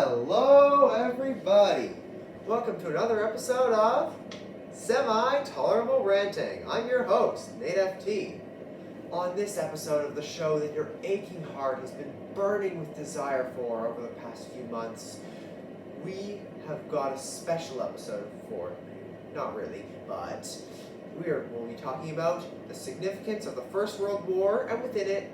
Hello, everybody! Welcome to another episode of Semi-Tolerable Ranting. I'm your host, Nate FT. On this episode of the show that your aching heart has been burning with desire for over the past few months, we have got a special episode for you. Not really, but we'll be talking about the significance of the First World War, and within it,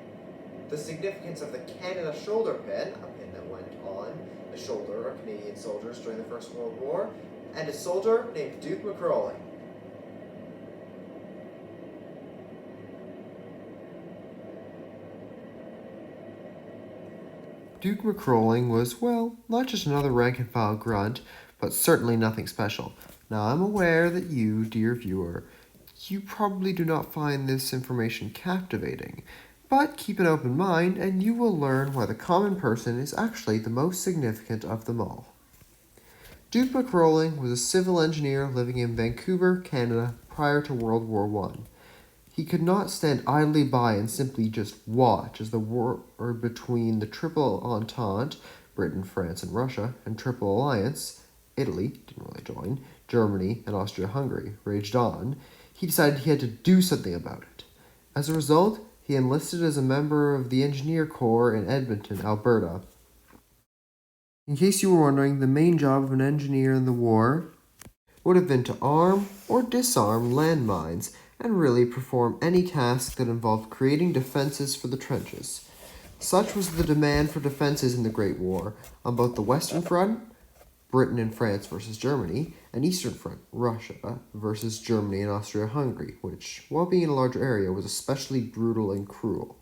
the significance of the Canada shoulder pin, a pin that went on the shoulder of Canadian soldiers during the First World War, and a soldier named Duke Macrolling. Duke Macrolling was, well, not just another rank-and-file grunt, but certainly nothing special. Now, I'm aware that you, dear viewer, you probably do not find this information captivating, but keep an open mind and you will learn why the common person is actually the most significant of them all. Duke Macrolling was a civil engineer living in Vancouver, Canada, prior to World War I. He could not stand idly by and simply just watch as the war between the Triple Entente, Britain, France, and Russia, and Triple Alliance, Italy, didn't really join, Germany, and Austria-Hungary, raged on. He decided he had to do something about it. As a result, he enlisted as a member of the Engineer Corps in Edmonton, Alberta. In case you were wondering, the main job of an engineer in the war would have been to arm or disarm landmines and really perform any task that involved creating defenses for the trenches. Such was the demand for defenses in the Great War on both the Western Front, Britain and France versus Germany, and Eastern Front, Russia versus Germany and Austria-Hungary, which, while being in a larger area, was especially brutal and cruel.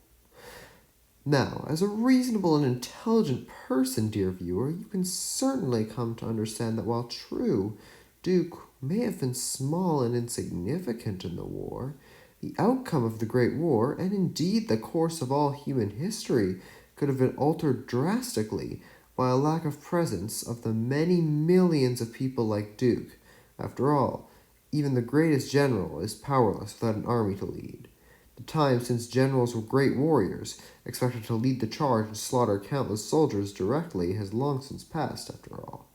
Now, as a reasonable and intelligent person, dear viewer, you can certainly come to understand that while true, Duke may have been small and insignificant in the war, the outcome of the Great War, and indeed the course of all human history, could have been altered drastically by a lack of presence of the many millions of people like Duke. After all, even the greatest general is powerless without an army to lead. The time since generals were great warriors, expected to lead the charge and slaughter countless soldiers directly, has long since passed, after all.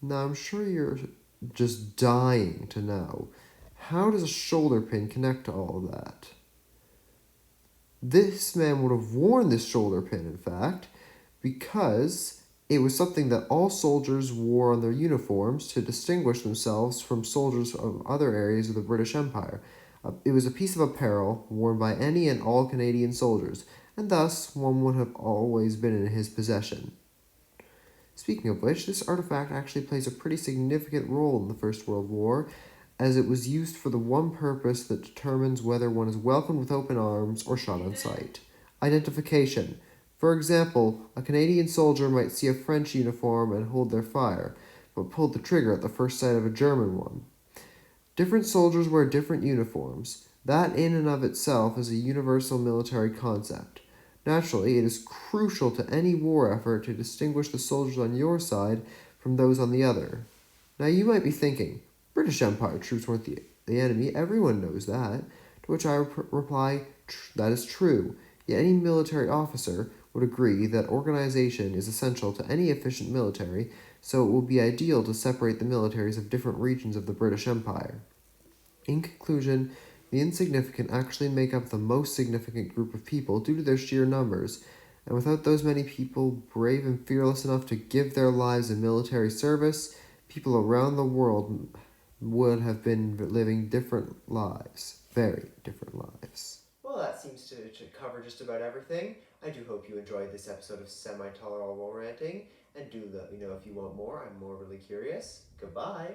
Now, I'm sure you're just dying to know, how does a shoulder pin connect to all of that? This man would have worn this shoulder pin, in fact, because it was something that all soldiers wore on their uniforms to distinguish themselves from soldiers of other areas of the British Empire. It was a piece of apparel worn by any and all Canadian soldiers, and thus one would have always been in his possession. Speaking of which, this artifact actually plays a pretty significant role in the First World War, as it was used for the one purpose that determines whether one is welcomed with open arms or shot on sight: identification. For example, a Canadian soldier might see a French uniform and hold their fire, but pull the trigger at the first sight of a German one. Different soldiers wear different uniforms. That in and of itself is a universal military concept. Naturally, it is crucial to any war effort to distinguish the soldiers on your side from those on the other. Now you might be thinking, British Empire troops weren't the enemy, everyone knows that. To which I reply, that is true, yet any military officer would agree that organization is essential to any efficient military, so it will be ideal to separate the militaries of different regions of the British Empire. In conclusion, the insignificant actually make up the most significant group of people due to their sheer numbers, and without those many people brave and fearless enough to give their lives in military service, people around the world would have been living different lives, very different lives. Well, that seems to cover just about everything. I do hope you enjoyed this episode of Semi-Tolerable Ranting, and do let me know if you want more. I'm more really curious. Goodbye.